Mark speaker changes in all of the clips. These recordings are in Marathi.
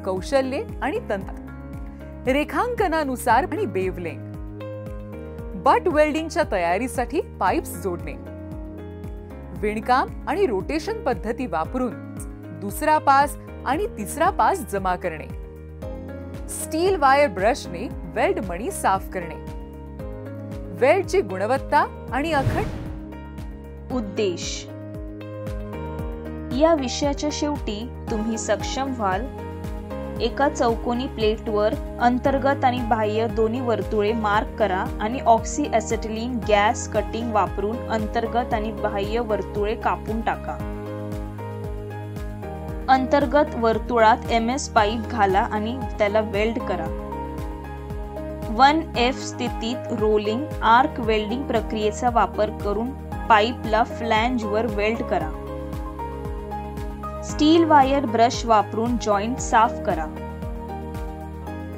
Speaker 1: कौशल्ये आणि तंत्र, रेखांकनानुसार आणि वेव्हलेंथ, बट वेल्डिंगच्या तयारीसाठी पाईप्स जोडणे, विणकाम आणि रोटेशन पद्धती वापरून दुसरा पास आणि तिसरा पास जमा करणे, स्टील वायर ब्रशने वेल्ड मणी साफ करणे, वेल्डची गुणवत्ता आणि अखंड
Speaker 2: उद्देश. या विषयाच्या शेवटी तुम्ही सक्षम व्हाल एका चौकोनी प्लेटवर अंतर्गत आणि बाह्य दोन्ही वर्तुळे मार्क करा आणि ऑक्सी ॲसेटिलीन गॅस कटिंग वापरून अंतर्गत आणि बाह्य वर्तुळे कापून टाका. अंतर्गत वर्तुळात MS पाईप घाला आणि त्याला वेल्ड करा. 1F स्थितीत रोलिंग आर्क वेल्डिंग प्रक्रियेचा वापर करून पाईपला फ्लॅंजवर वेल्ड करा. स्टील वायर ब्रश वापरून जॉइंट साफ करा.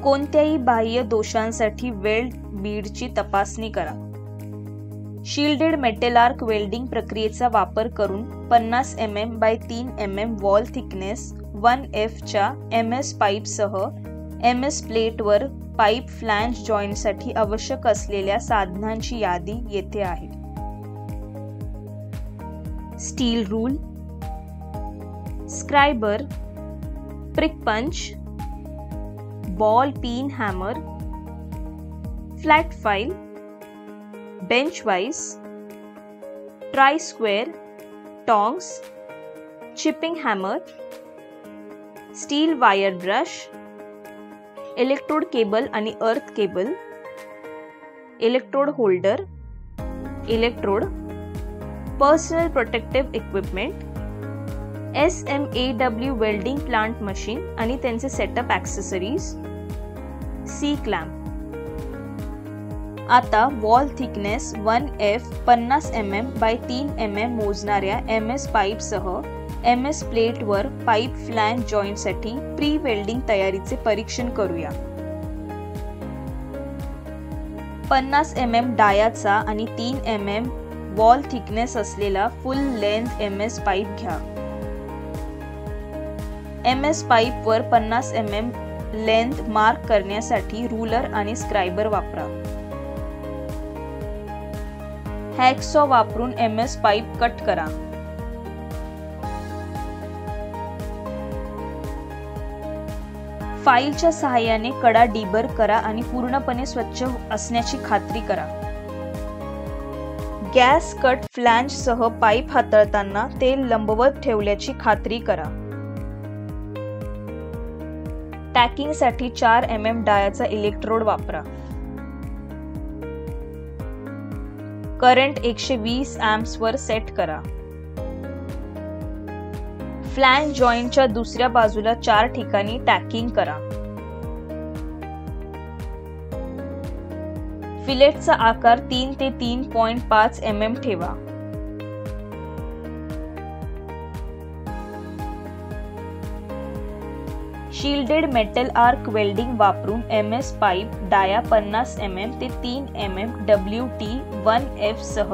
Speaker 2: कोणत्याही बाह्य दोषांसाठी वेल्ड बीडची तपासणी करा. शिल्डेड मेटल आर्क वेल्डिंग प्रक्रियेचा वापर करून 50 mm by 3 mm wall thickness 1F च्या MS पाईपसह MS प्लेटवर पाईप फ्लॅंज जॉइंटसाठी आवश्यक असलेल्या साधनांची यादी येथे आहे. Steel rule, scriber, prick punch, ball pin hammer, flat file, bench vice, try square, tongs, chipping hammer, steel wire brush, electrode cable आणि earth cable, electrode holder, electrode, personal protective equipment, SMAW welding plant machine आणि त्यांचे सेटअप ॲक्सेसरीज, सी क्लॅम्प. आता wall thickness 1F 50 mm by 3 mm मोजणाऱ्या MS पाईपसह MS प्लेटवर पाईप फ्लॅंज जॉइंटसाठी प्री वेल्डिंग तयारीचे परीक्षण करूया. 50 mm डायाचा आणि 3 mm वॉल थिकनेस असलेला फुल लेंथ MS पाईप घ्या. MS पाईपवर 50 mm लेंथ मार्क करण्यासाठी रूलर आणि स्क्रायबर वापरा. हॅकसॉ वापरून MS पाईप कट करा. फाईलच्या सहाय्याने कडा डिबर करा आणि पूर्णपणे स्वच्छ असण्याची खात्री करा. गॅस कट फ्लॅंज सह पाईप हाताळताना ते लंबवत ठेवल्याची खात्री करा. टॅकिंगसाठी 4 mm डायाचा इलेक्ट्रोड वापरा. करंट 120 amps वर सेट करा. फ्लॅंज जॉइंटच्या दुसऱ्या बाजूला 4 ठिकाणी टॅकिंग करा. फिलेटचा आकार 3 ते 3.5 mm ठेवा. शिल्डेड मेटल आर्क वेल्डिंग वापरून MS पाईप डाया 50 mm ते 3 mm WT 1F सह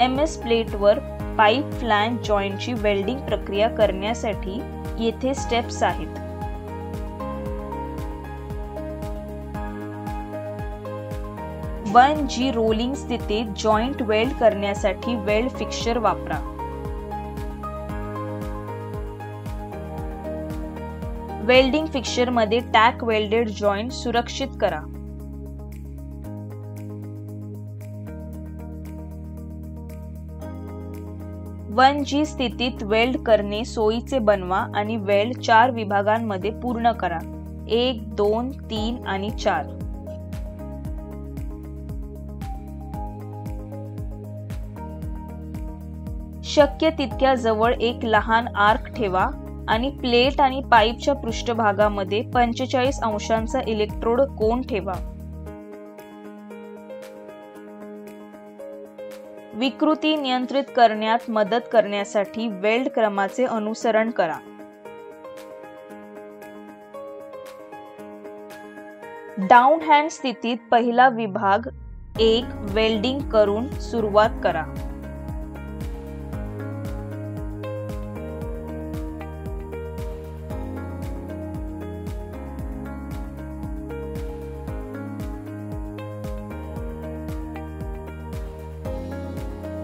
Speaker 2: MS प्लेटवर पाईप फ्लॅंज जॉइंटची वेल्डिंग प्रक्रिया करण्यासाठी येथे स्टेप्स आहेत. वन जी रोलिंग स्थितीत जॉइंट वेल्ड करण्यासाठी वेल्ड फिक्सचर वापरा. वेल्डिंग फिक्सचर मध्ये टॅक वेल्डेड जॉइंट सुरक्षित करा. वन जी स्थितीत वेल्ड करणे सोयीचे बनवा आणि वेल्ड 4 विभागांमध्ये पूर्ण करा. 1, 2, 3 आणि 4. शक्य तितक्या जवळ एक लहान आर्क ठेवा आणि प्लेट आणि पाईपच्या पृष्ठभागामध्ये 45 अंशांचा इलेक्ट्रोड कोन ठेवा. विकृती नियंत्रित करण्यात मदत करण्यासाठी वेल्ड क्रमाचे अनुसरण करा. डाऊन हँड स्थितीत पहिला विभाग 1 वेल्डिंग करून सुरुवात करा.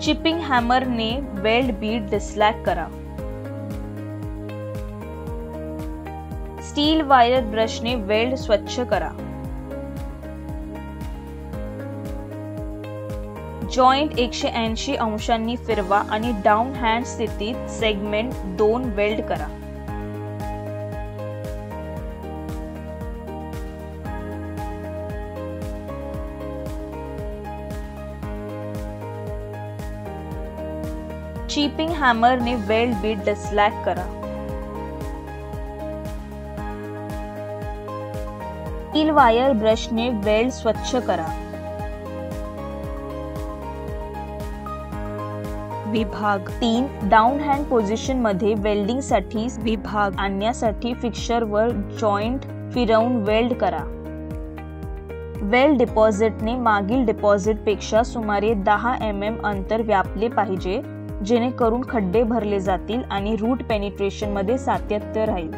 Speaker 2: चिपिंग हॅमरने वेल्ड बीड डिस्लॅग करा. स्टील वायर ब्रशने वेल्ड स्वच्छ करा. जॉइंट 180 अंशांनी फिरवा आणि डाऊन हँड स्थितीत सेगमेंट 2 वेल्ड करा. चिपिंग हॅमरने वेल्ड बीड डिस्लॅग करा. स्टील वायर ब्रशने वेल्ड स्वच्छ करा. विभाग 3 डाऊन हँड पोझिशन मध्ये वेल्डिंग साठी विभाग आणण्यासाठी फिक्सर वर जॉइंट फिरवून वेल्ड करा. वेल्ड डिपॉझिटने मागील डिपॉझिट पेक्षा सुमारे 10 mm अंतर व्यापले पाहिजे, जेणेकरून खड्डे भरले जातील आणि रूट पेनिट्रेशन मध्ये सातत्य राहील.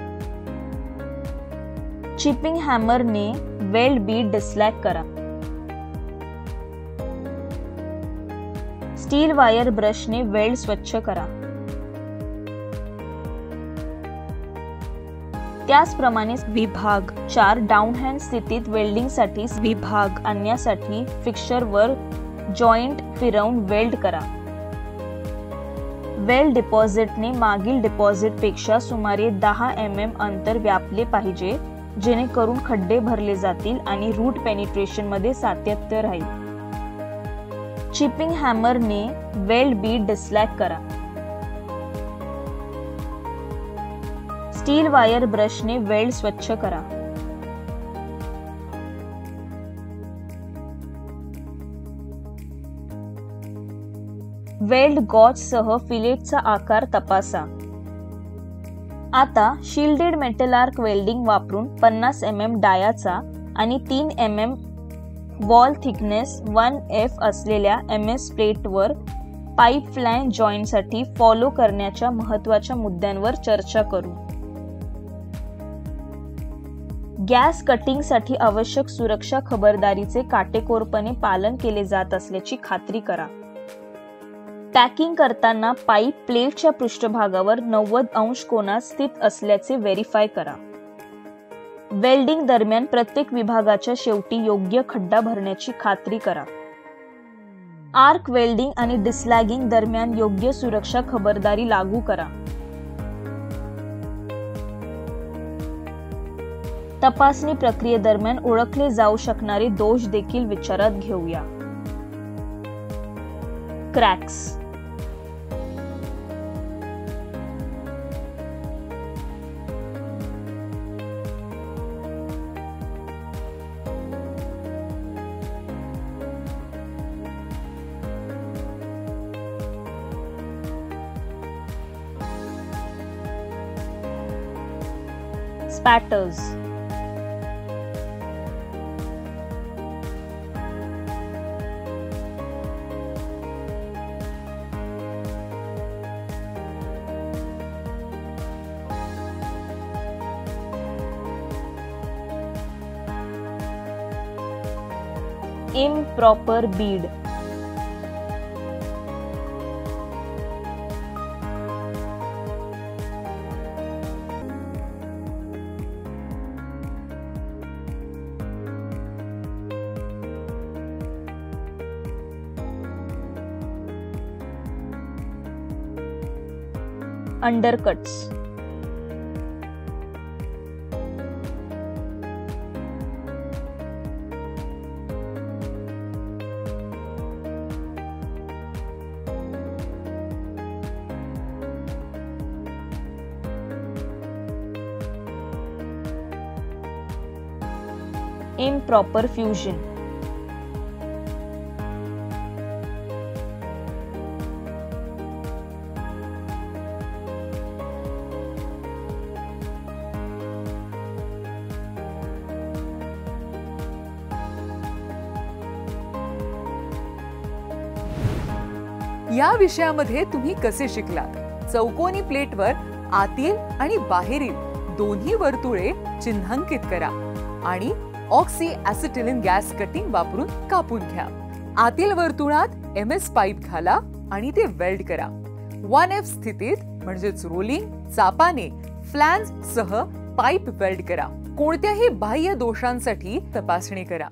Speaker 2: चिपिंग हॅमरने वेल्ड बीड डिस्लॅग करा. स्टील वायर ब्रशने वेल्ड स्वच्छ करा. त्याचप्रमाणे विभाग 4 डाऊन हँड स्थितीत वेल्डिंगसाठी विभाग आणण्यासाठी फिक्सर वर जॉइंट फिरवून वेल्ड करा. वेल्ड डिपॉझिटने मागील डिपॉझिट पेक्षा सुमारे 10 mm अंतर व्यापले पाहिजे, जेणेकरून खड्डे भरले जातील आणि रूट पेनिट्रेशन मध्ये सातत्य राहील. चिपिंग हॅमरने वेल्ड बीड डिस्लॅग करा. स्टील वायर ब्रशने वेल्ड स्वच्छ करा. वेल्ड गॉज सह फिलेटचा आकार तपासा. आता शिल्डेड मेटल आर्क वेल्डिंग वापरून 50 mm डायाचा आणि 3 mm वॉल थिकनेस 1F असलेल्या MS प्लेटवर पाईप फ्लॅंज जॉईंटसाठी फॉलो करण्याच्या महत्त्वाच्या मुद्द्यांवर चर्चा करू. गॅस कटिंगसाठी आवश्यक सुरक्षा खबरदारीचे काटेकोरपणे पालन केले जात असल्याची खात्री करा. पॅकिंग करताना पाईप प्लेटच्या पृष्ठभागावर 90 अंश कोनात स्थित असल्याचे व्हेरीफाय करा. वेल्डिंग दरम्यान प्रत्येक विभागाच्या शेवटी योग्य खड्डा भरण्याची खात्री करा. आर्क वेल्डिंग आणि डिस्लॅगिंग दरम्यान योग्य सुरक्षा खबरदारी लागू करा. तपासणी प्रक्रियेदरम्यान ओळखले जाऊ शकणारे दोष देखील विचारात घेऊया. Cracks. स्पॅटर्स. improper bead. Undercuts. Improper fusion.
Speaker 1: या विषयामध्ये तुम्ही कसे शिकलात? चौकोनी प्लेटवर आतील आणि बाहेरील दोन्ही वर्तुळे चिन्हांकित करा आणि ऑक्सी ॲसिटिलीन गॅस कटिंग वापरून कापून घ्या. आतील वर्तुळात MS पाईप घाला आणि ते वेल्ड करा. 1F स्थितीत म्हणजेच रोलिंग, चापाने फ्लॅन्ज सह पाईप वेल्ड करा. कोणत्याही बाह्य दोषांसाठी तपासणी करा.